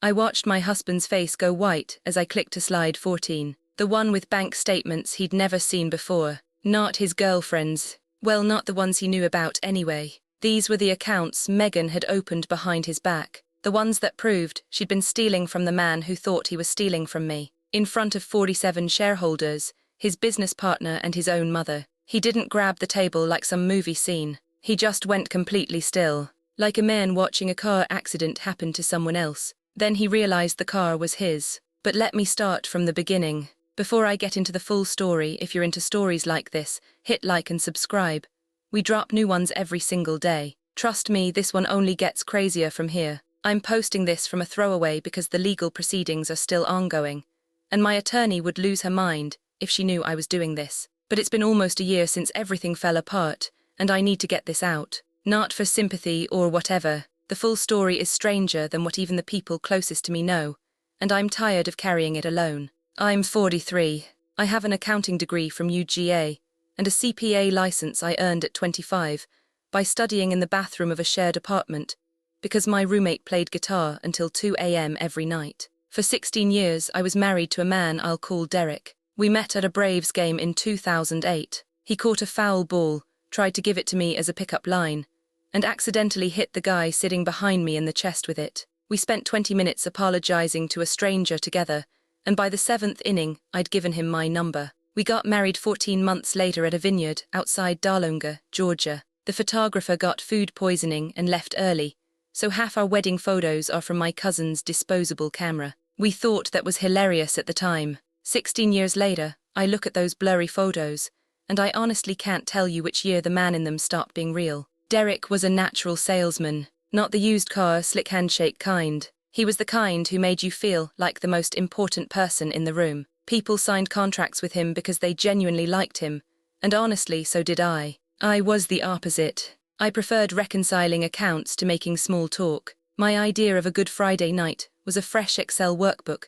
I watched my husband's face go white as I clicked to slide 14, the one with bank statements he'd never seen before. Not his girlfriend's. Well, not the ones he knew about anyway. These were the accounts Megan had opened behind his back, the ones that proved she'd been stealing from the man who thought he was stealing from me. In front of 47 shareholders, his business partner and his own mother. He didn't grab the table like some movie scene. He just went completely still, like a man watching a car accident happen to someone else. Then he realized the car was his. But let me start from the beginning. Before I get into the full story, if you're into stories like this, hit like and subscribe. We drop new ones every single day. Trust me, this one only gets crazier from here. I'm posting this from a throwaway because the legal proceedings are still ongoing, and my attorney would lose her mind if she knew I was doing this. But it's been almost a year since everything fell apart, and I need to get this out. Not for sympathy or whatever. The full story is stranger than what even the people closest to me know, and I'm tired of carrying it alone. I'm 43. I have an accounting degree from UGA, and a CPA license I earned at 25 by studying in the bathroom of a shared apartment, because my roommate played guitar until 2 a.m. every night. For 16 years, I was married to a man I'll call Derek. We met at a Braves game in 2008. He caught a foul ball, tried to give it to me as a pickup line, and accidentally hit the guy sitting behind me in the chest with it. We spent 20 minutes apologizing to a stranger together, and by the 7th inning, I'd given him my number. We got married 14 months later at a vineyard outside Darlunga, Georgia. The photographer got food poisoning and left early, so half our wedding photos are from my cousin's disposable camera. We thought that was hilarious at the time. 16 years later, I look at those blurry photos, and I honestly can't tell you which year the man in them stopped being real. Derek was a natural salesman, not the used car, slick handshake kind. He was the kind who made you feel like the most important person in the room. People signed contracts with him because they genuinely liked him, and honestly, so did I. I was the opposite. I preferred reconciling accounts to making small talk. My idea of a good Friday night was a fresh Excel workbook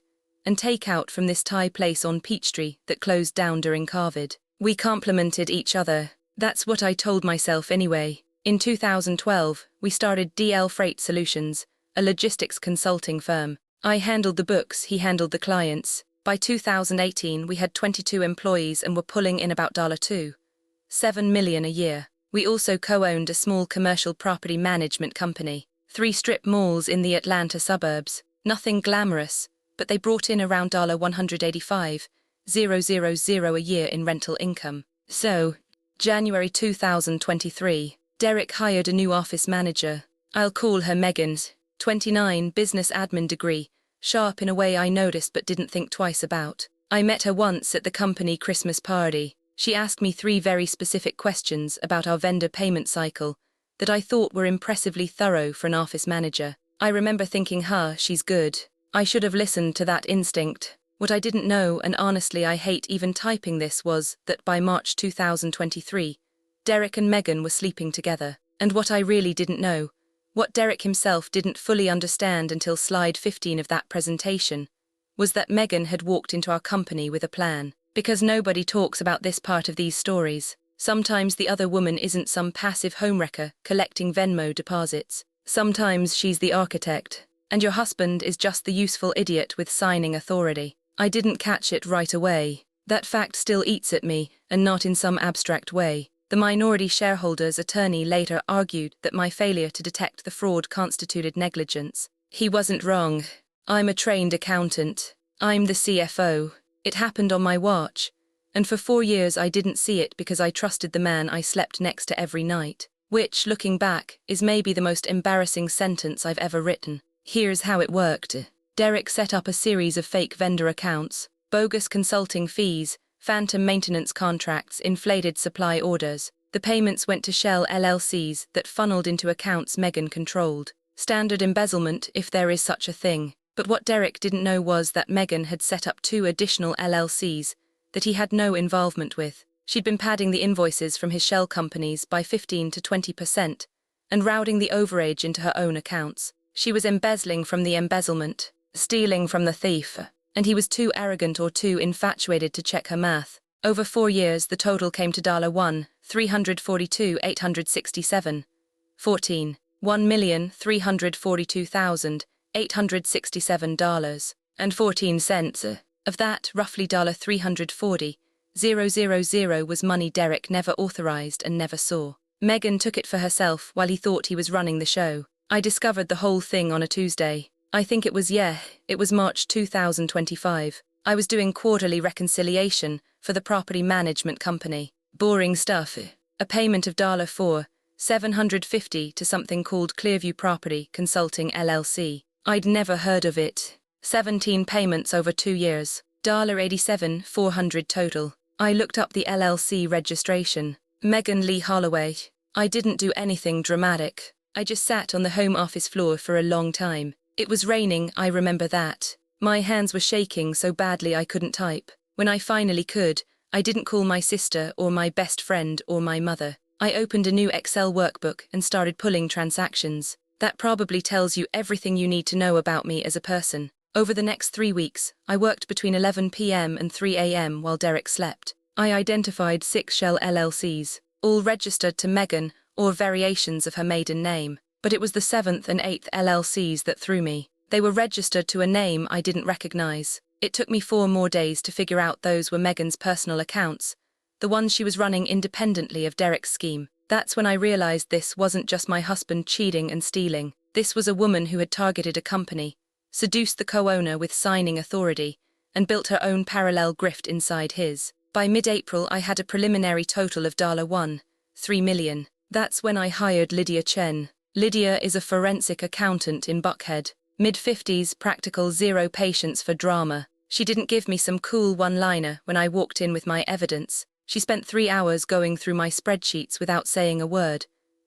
and takeout from this Thai place on Peachtree that closed down during COVID. We complimented each other. That's what I told myself anyway. In 2012, we started DL Freight Solutions, a logistics consulting firm. I handled the books, he handled the clients. By 2018, we had 22 employees and were pulling in about $2.7 million a year. We also co-owned a small commercial property management company, 3 strip malls in the Atlanta suburbs. Nothing glamorous, but they brought in around $185,000 a year in rental income. So, January 2023, Derek hired a new office manager. I'll call her Megan, 29, business admin degree, sharp in a way I noticed but didn't think twice about. I met her once at the company Christmas party. She asked me 3 very specific questions about our vendor payment cycle that I thought were impressively thorough for an office manager. I remember thinking, she's good. I should have listened to that instinct. What I didn't know, and honestly I hate even typing this, was that by March 2023, Derek and Megan were sleeping together. And what I really didn't know, what Derek himself didn't fully understand until slide 15 of that presentation, was that Megan had walked into our company with a plan. Because nobody talks about this part of these stories. Sometimes the other woman isn't some passive homewrecker collecting Venmo deposits. Sometimes she's the architect, and your husband is just the useful idiot with signing authority. I didn't catch it right away. That fact still eats at me, and not in some abstract way. The minority shareholders' attorney later argued that my failure to detect the fraud constituted negligence. He wasn't wrong. I'm a trained accountant. I'm the CFO. It happened on my watch, and for 4 years I didn't see it because I trusted the man I slept next to every night, which, looking back, is maybe the most embarrassing sentence I've ever written. Here's how it worked. Derek set up a series of fake vendor accounts, bogus consulting fees, phantom maintenance contracts, inflated supply orders. The payments went to shell LLCs that funneled into accounts Megan controlled. Standard embezzlement, if there is such a thing. But what Derek didn't know was that Megan had set up 2 additional LLCs that he had no involvement with. She'd been padding the invoices from his shell companies by 15 to 20% and routing the overage into her own accounts. She was embezzling from the embezzlement, stealing from the thief, and he was too arrogant or too infatuated to check her math. Over 4 years, the total came to $1,342,867. 14. $1,342,867. $867.14. Of that, roughly $340,000 was money Derek never authorized and never saw. Megan took it for herself while he thought he was running the show. I discovered the whole thing on a Tuesday. I think it was March 2025. I was doing quarterly reconciliation for the property management company. Boring stuff. A payment of $4,750 to something called Clearview Property Consulting LLC. I'd never heard of it. 17 payments over 2 years. $87,400 total. I looked up the LLC registration. Megan Lee Holloway. I didn't do anything dramatic. I just sat on the home office floor for a long time. It was raining, I remember that. My hands were shaking so badly I couldn't type. When I finally could, I didn't call my sister or my best friend or my mother. I opened a new Excel workbook and started pulling transactions. That probably tells you everything you need to know about me as a person. Over the next 3 weeks, I worked between 11 p.m. and 3 a.m. while Derek slept. I identified 6 shell LLCs, all registered to Megan or variations of her maiden name. But it was the 7th and 8th LLCs that threw me. They were registered to a name I didn't recognize. It took me 4 more days to figure out those were Megan's personal accounts, the ones she was running independently of Derek's scheme. That's when I realized this wasn't just my husband cheating and stealing. This was a woman who had targeted a company, seduced the co-owner with signing authority, and built her own parallel grift inside his. By mid-April, I had a preliminary total of $1.3 million. That's when I hired Lydia Chen. Lydia is a forensic accountant in Buckhead. Mid-50s, practical, zero patience for drama. She didn't give me some cool one-liner when I walked in with my evidence. She spent 3 hours going through my spreadsheets without saying a word,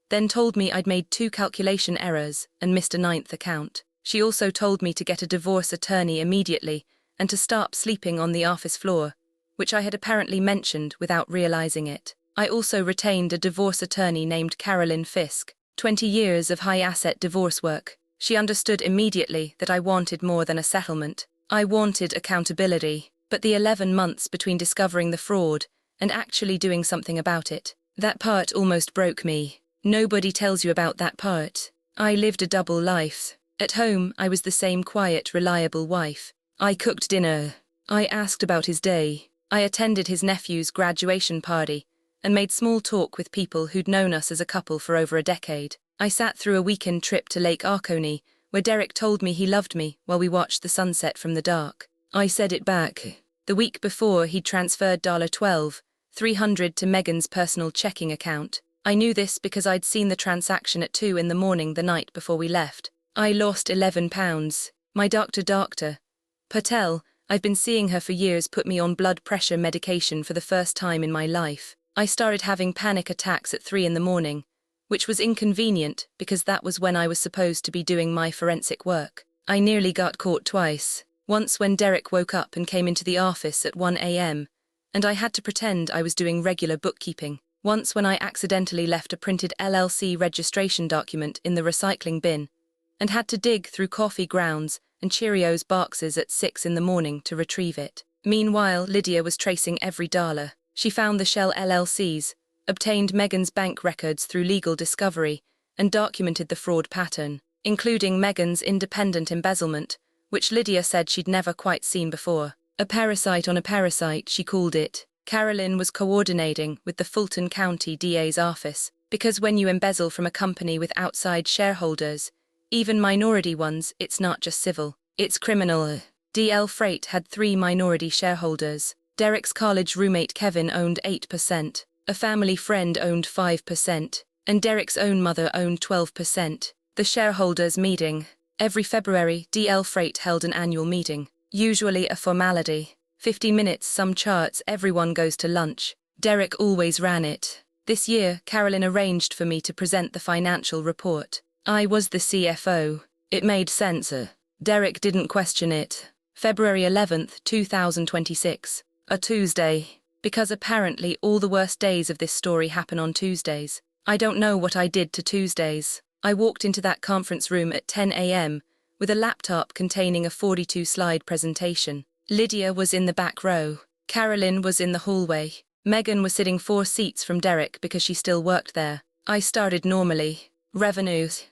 then told me I'd made 2 calculation errors and missed a 9th account. She also told me to get a divorce attorney immediately and to stop sleeping on the office floor, which I had apparently mentioned without realizing it. I also retained a divorce attorney named Carolyn Fisk. 20 years of high-asset divorce work. She understood immediately that I wanted more than a settlement. I wanted accountability. But the 11 months between discovering the fraud and actually doing something about it, that part almost broke me. Nobody tells you about that part. I lived a double life. At home, I was the same quiet, reliable wife. I cooked dinner. I asked about his day. I attended his nephew's graduation party and made small talk with people who'd known us as a couple for over a decade. I sat through a weekend trip to Lake Arcony, where Derek told me he loved me while we watched the sunset from the dark. I said it back. The week before, he'd transferred $12,300 to Megan's personal checking account. I knew this because I'd seen the transaction at 2 in the morning the night before we left. I lost 11 pounds. My doctor, Dr. Patel, I've been seeing her for years, put me on blood pressure medication for the first time in my life. I started having panic attacks at 3 in the morning, which was inconvenient because that was when I was supposed to be doing my forensic work. I nearly got caught twice. Once when Derek woke up and came into the office at 1 a.m., and I had to pretend I was doing regular bookkeeping. Once when I accidentally left a printed LLC registration document in the recycling bin and had to dig through coffee grounds and Cheerios boxes at 6 in the morning to retrieve it. Meanwhile, Lydia was tracing every dollar. She found the shell LLCs, obtained Megan's bank records through legal discovery, and documented the fraud pattern, including Megan's independent embezzlement, which Lydia said she'd never quite seen before. A parasite on a parasite, she called it. Carolyn was coordinating with the Fulton County DA's office, because when you embezzle from a company with outside shareholders, even minority ones, it's not just civil, it's criminal. DL Freight had 3 minority shareholders. Derek's college roommate Kevin owned 8%, a family friend owned 5%, and Derek's own mother owned 12%. The shareholders' meeting. Every February, DL Freight held an annual meeting, usually a formality. 50 minutes, some charts, everyone goes to lunch. Derek always ran it. This year, Carolyn arranged for me to present the financial report. I was the CFO. It made sense. Derek didn't question it. February 11th, 2026. A Tuesday. Because apparently all the worst days of this story happen on Tuesdays. I don't know what I did to Tuesdays. I walked into that conference room at 10 a.m. with a laptop containing a 42-slide presentation. Lydia was in the back row. Carolyn was in the hallway. Megan was sitting 4 seats from Derek because she still worked there. I started normally. Revenues.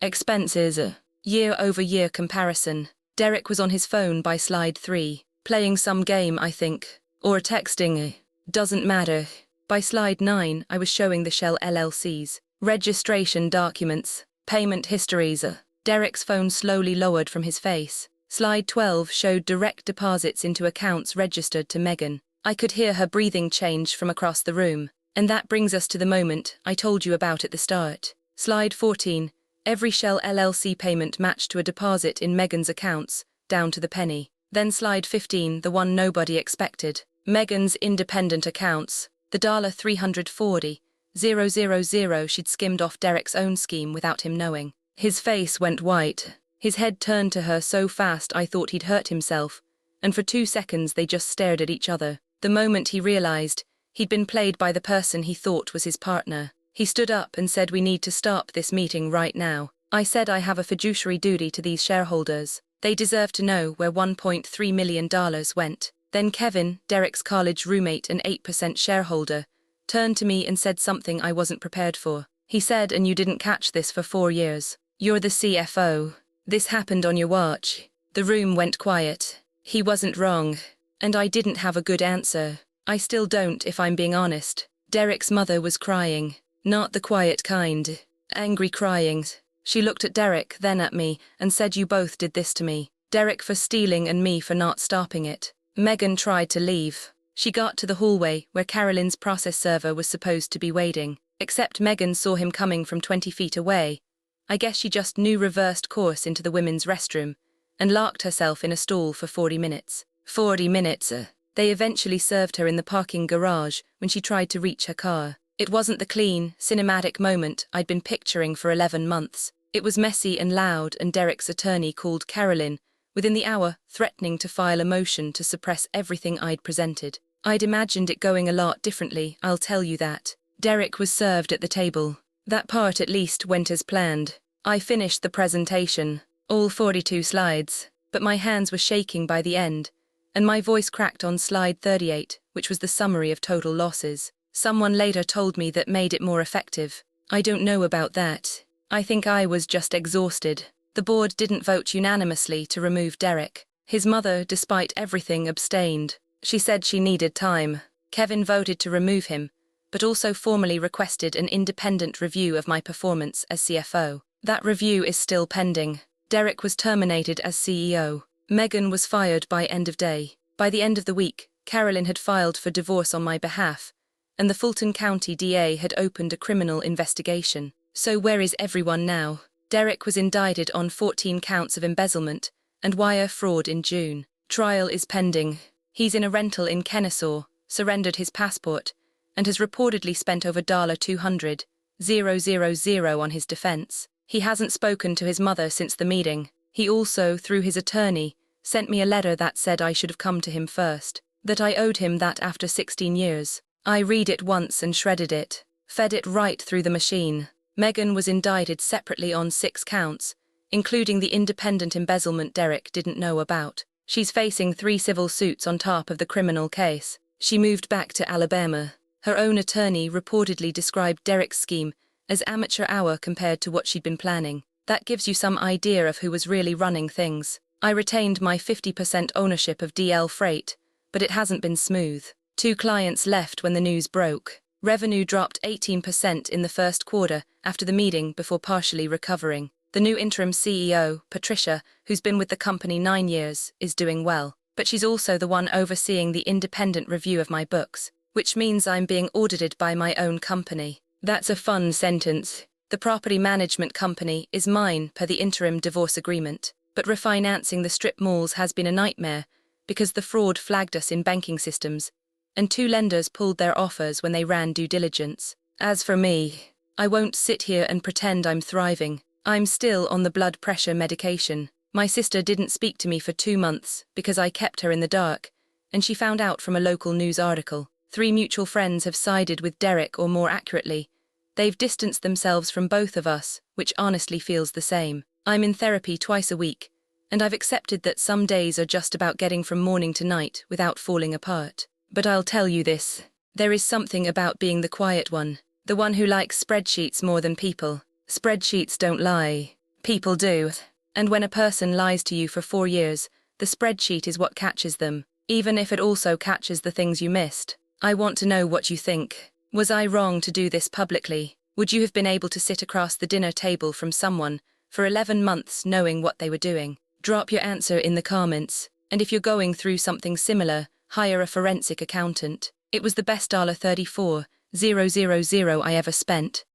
Expenses. Year-over-year comparison. Derek was on his phone by slide 3, playing some game, I think. Or texting. Doesn't matter. By slide 9, I was showing the Shell LLC's registration documents, payment histories. Derek's phone slowly lowered from his face. Slide 12 showed direct deposits into accounts registered to Megan. I could hear her breathing change from across the room. And that brings us to the moment I told you about at the start. Slide 14. Every Shell LLC payment matched to a deposit in Megan's accounts, down to the penny. Then slide 15, the one nobody expected. Megan's independent accounts. The $340,000 she'd skimmed off Derek's own scheme without him knowing. His face went white. His head turned to her so fast I thought he'd hurt himself, and for 2 seconds they just stared at each other. The moment he realized he'd been played by the person he thought was his partner, he stood up and said, "We need to stop this meeting right now." I said, "I have a fiduciary duty to these shareholders. They deserve to know where $1.3 million went." Then Kevin, Derek's college roommate and 8% shareholder, turned to me and said something I wasn't prepared for. He said, "And you didn't catch this for 4 years. You're the CFO. This happened on your watch." The room went quiet. He wasn't wrong. And I didn't have a good answer. I still don't, if I'm being honest. Derek's mother was crying. Not the quiet kind. Angry crying. She looked at Derek, then at me, and said, "You both did this to me. Derek for stealing and me for not stopping it." Megan tried to leave. She got to the hallway where Carolyn's process server was supposed to be waiting. Except Megan saw him coming from 20 feet away. I guess she just knew reversed course into the women's restroom and locked herself in a stall for 40 minutes. 40 minutes. They eventually served her in the parking garage when she tried to reach her car. It wasn't the clean, cinematic moment I'd been picturing for 11 months. It was messy and loud, and Derek's attorney called Carolyn within the hour, threatening to file a motion to suppress everything I'd presented. I'd imagined it going a lot differently, I'll tell you that. Derek was served at the table. That part at least went as planned. I finished the presentation, all 42 slides, but my hands were shaking by the end, and my voice cracked on slide 38, which was the summary of total losses. Someone later told me that made it more effective. I don't know about that. I think I was just exhausted. The board didn't vote unanimously to remove Derek. His mother, despite everything, abstained. She said she needed time. Kevin voted to remove him, but also formally requested an independent review of my performance as CFO. That review is still pending. Derek was terminated as CEO. Megan was fired by end of day. By the end of the week, Carolyn had filed for divorce on my behalf, and the Fulton County DA had opened a criminal investigation. So where is everyone now? Derek was indicted on 14 counts of embezzlement and wire fraud in June. Trial is pending. He's in a rental in Kennesaw, surrendered his passport, and has reportedly spent over $200,000 on his defense. He hasn't spoken to his mother since the meeting. He also, through his attorney, sent me a letter that said I should have come to him first, that I owed him that after 16 years. I read it once and shredded it, fed it right through the machine. Megan was indicted separately on 6 counts, including the independent embezzlement Derek didn't know about. She's facing 3 civil suits on top of the criminal case. She moved back to Alabama. Her own attorney reportedly described Derek's scheme as amateur hour compared to what she'd been planning. That gives you some idea of who was really running things. I retained my 50% ownership of DL Freight, but it hasn't been smooth. 2 clients left when the news broke. Revenue dropped 18% in the first quarter after the meeting before partially recovering. The new interim CEO, Patricia, who's been with the company 9 years, is doing well. But she's also the one overseeing the independent review of my books, which means I'm being audited by my own company. That's a fun sentence. The property management company is mine per the interim divorce agreement, but refinancing the strip malls has been a nightmare because the fraud flagged us in banking systems, and 2 lenders pulled their offers when they ran due diligence. As for me, I won't sit here and pretend I'm thriving. I'm still on the blood pressure medication. My sister didn't speak to me for 2 months because I kept her in the dark, and she found out from a local news article. 3 mutual friends have sided with Derek, or more accurately, they've distanced themselves from both of us, which honestly feels the same. I'm in therapy twice a week, and I've accepted that some days are just about getting from morning to night without falling apart. But I'll tell you this, there is something about being the quiet one, the one who likes spreadsheets more than people. Spreadsheets don't lie. People do. And when a person lies to you for 4 years, the spreadsheet is what catches them, even if it also catches the things you missed. I want to know what you think. Was I wrong to do this publicly? Would you have been able to sit across the dinner table from someone for 11 months knowing what they were doing? Drop your answer in the comments, and if you're going through something similar, hire a forensic accountant. It was the best $34,000 I ever spent.